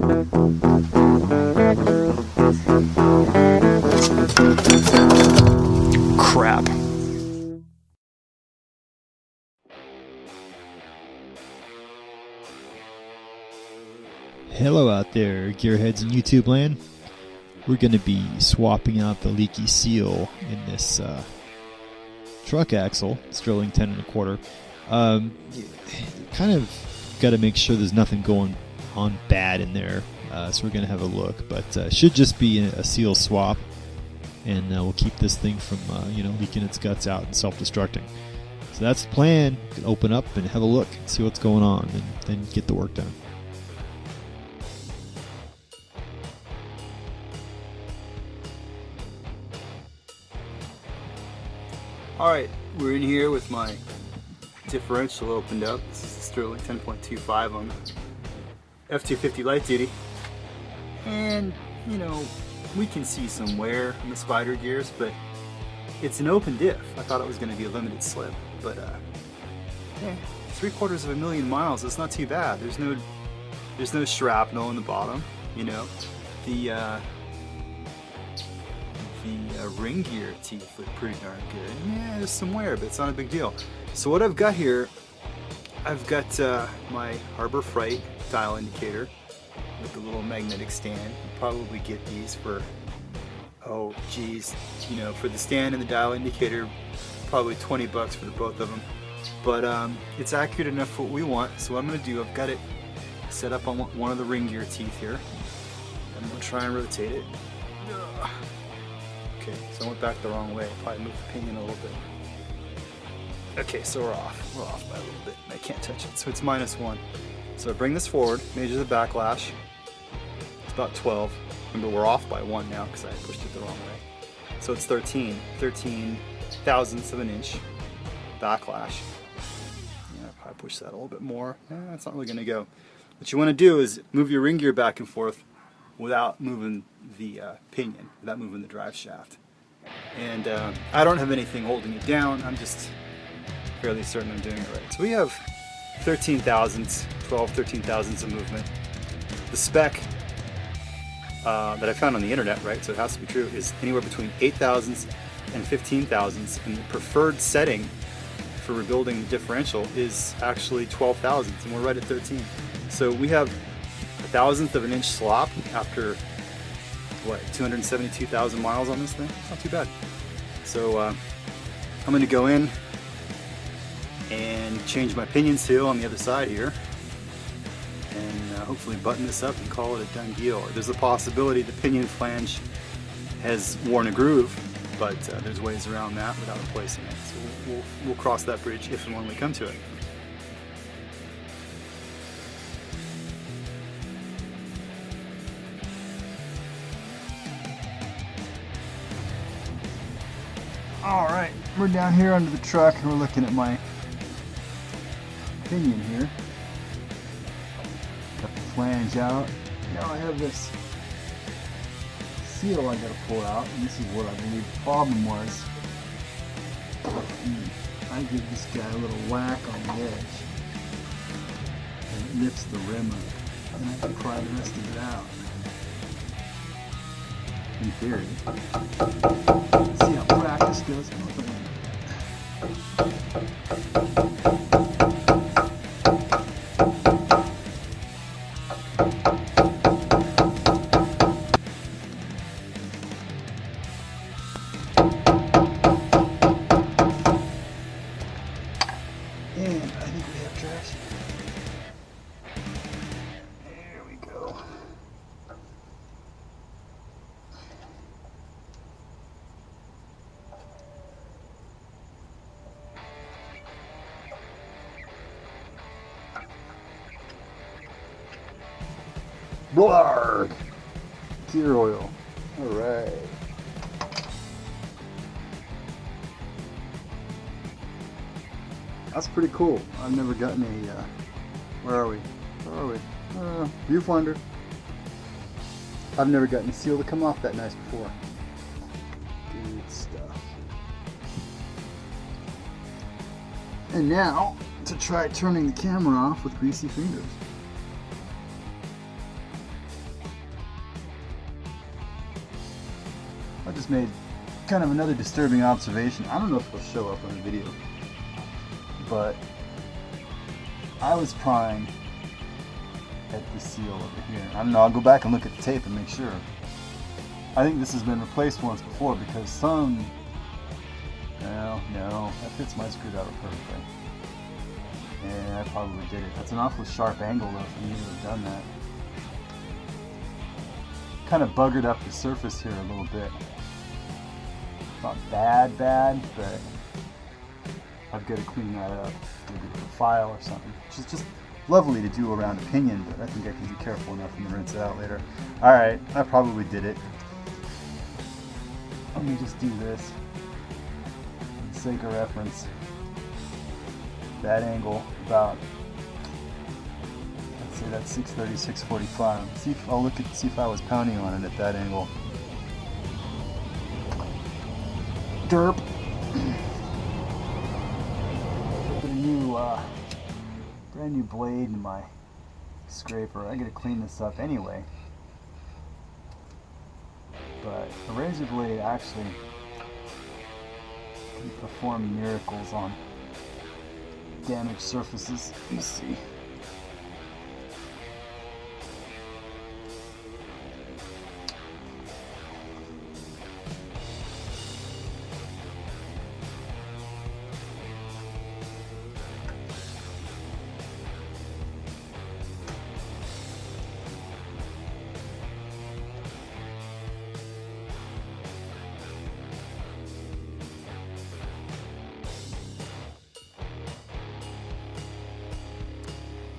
Crap. Hello out there, gearheads in YouTube land. We're going to be swapping out the leaky seal in this truck axle. It's drilling 10 1/4. Kind of got to make sure there's nothing going on bad in there. So we're going to have a look, but should just be a seal swap, and we'll keep this thing from leaking its guts out and self-destructing. So that's the plan. Open up and have a look, see what's going on, and then get the work done. Alright, we're in here with my differential opened up. This is the Sterling 10.25 on F250 light duty. And, we can see some wear in the spider gears, but it's an open diff. I thought it was going to be a limited slip, but 750,000 miles, that's not too bad. There's no shrapnel in the bottom, The ring gear teeth look pretty darn good. Yeah, there's some wear, but it's not a big deal. So what I've got here, I've got my Harbor Freight dial indicator with the little magnetic stand. You probably get these for, for the stand and the dial indicator, probably 20 bucks for both of them. But it's accurate enough for what we want. So what I'm going to do, I've got it set up on one of the ring gear teeth here. I'm going to try and rotate it. Okay, so I went back the wrong way. Probably moved the pinion a little bit. Okay, so we're off. We're off by a little bit. I can't touch it, so it's -1. So I bring this forward, measure the backlash. It's about 12. Remember, we're off by 1 now because I pushed it the wrong way. So it's 13 thousandths of an inch backlash. I'll probably push that a little bit more. It's not really going to go. What you want to do is move your ring gear back and forth without moving the pinion, without moving the drive shaft. And I don't have anything holding it down. I'm just fairly certain I'm doing it right. So we have 13 thousandths of movement. The spec that I found on the internet, right, so it has to be true, is anywhere between 8 thousandths and 15 thousandths, and the preferred setting for rebuilding the differential is actually 12 thousandths, and we're right at 13. So we have 1,000th of an inch slop after 272,000 miles on this thing. It's not too bad. So I'm going to go in and change my pinion seal on the other side here, and hopefully button this up and call it a done deal. There's a possibility the pinion flange has worn a groove, but there's ways around that without replacing it. So we'll cross that bridge if and when we come to it. Alright, we're down here under the truck and we're looking at my pinion here. Got the flange out. Now I have this seal I gotta pull out, and this is what I believe the problem was. I give this guy a little whack on the edge, and it lifts the rim up, and I can pry the rest of it out. In theory. See how practice goes. And I think we have traction. There we go. Blarg! Gear oil. Alright. That's pretty cool. I've never gotten a, where are we? Viewfinder. I've never gotten a seal to come off that nice before. Good stuff. And now, to try turning the camera off with greasy fingers. I just made kind of another disturbing observation. I don't know if it'll show up on the video, but I was prying at the seal over here. I don't know, I'll go back and look at the tape and make sure. I think this has been replaced once before because some... No, that fits my screwdriver perfectly. And I probably did it. That's an awfully sharp angle though for me to have done that. Kind of buggered up the surface here a little bit. Not bad, but I've got to clean that up. Maybe with a file or something. Which is just lovely to do around a pinion, but I think I can be careful enough and rinse it out later. Alright, I probably did it. Let me just do this for the sake of reference. That angle, about, let's say that's 630, 645. See if I'll see if I was pounding on it at that angle. Derp. Put a new, brand new blade in my scraper. I gotta clean this up anyway. But a razor blade actually can perform miracles on damaged surfaces. Let me see.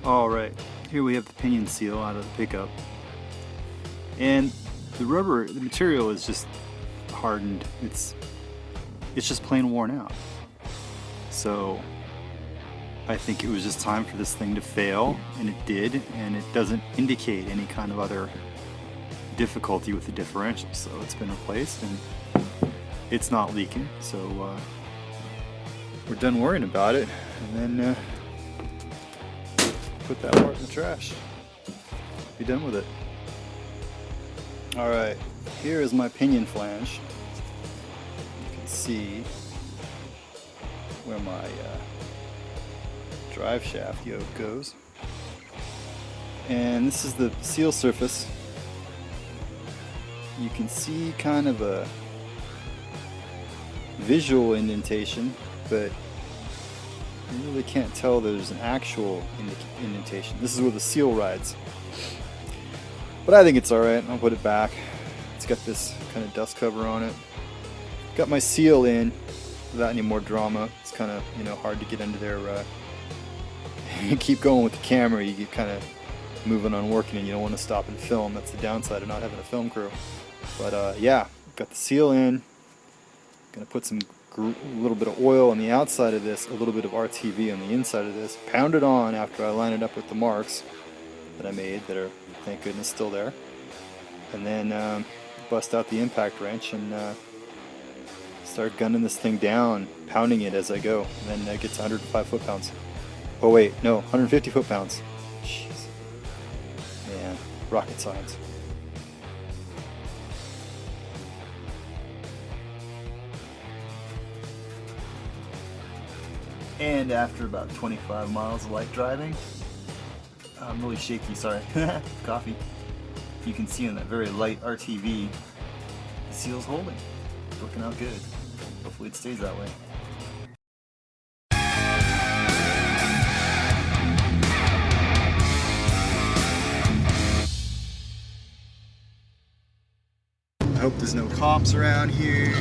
Alright, here we have the pinion seal out of the pickup. And the rubber, the material is just hardened. It's just plain worn out. So I think it was just time for this thing to fail, and it did, and it doesn't indicate any kind of other difficulty with the differential. So it's been replaced and it's not leaking. So we're done worrying about it, and then put that part in the trash. Be done with it. Alright, here is my pinion flange. You can see where my drive shaft yoke goes. And this is the seal surface. You can see kind of a visual indentation, but you really can't tell there's an actual indentation. This is where the seal rides. But I think it's alright. I'll put it back. It's got this kind of dust cover on it. Got my seal in without any more drama. It's kind of, hard to get under there. You keep going with the camera, you get kind of moving on working, and you don't want to stop and film. That's the downside of not having a film crew. But yeah, got the seal in. Gonna put some a little bit of oil on the outside of this, a little bit of RTV on the inside of this, pound it on after I line it up with the marks that I made that are, thank goodness, still there, and then bust out the impact wrench and start gunning this thing down, pounding it as I go, and then it gets 105 foot-pounds. Oh wait, no, 150 foot-pounds. Jeez. Man, rocket science. And after about 25 miles of light driving, I'm really shaky, sorry, coffee. You can see on that very light RTV, the seal's holding. It's looking out good. Hopefully it stays that way. I hope there's no cops around here.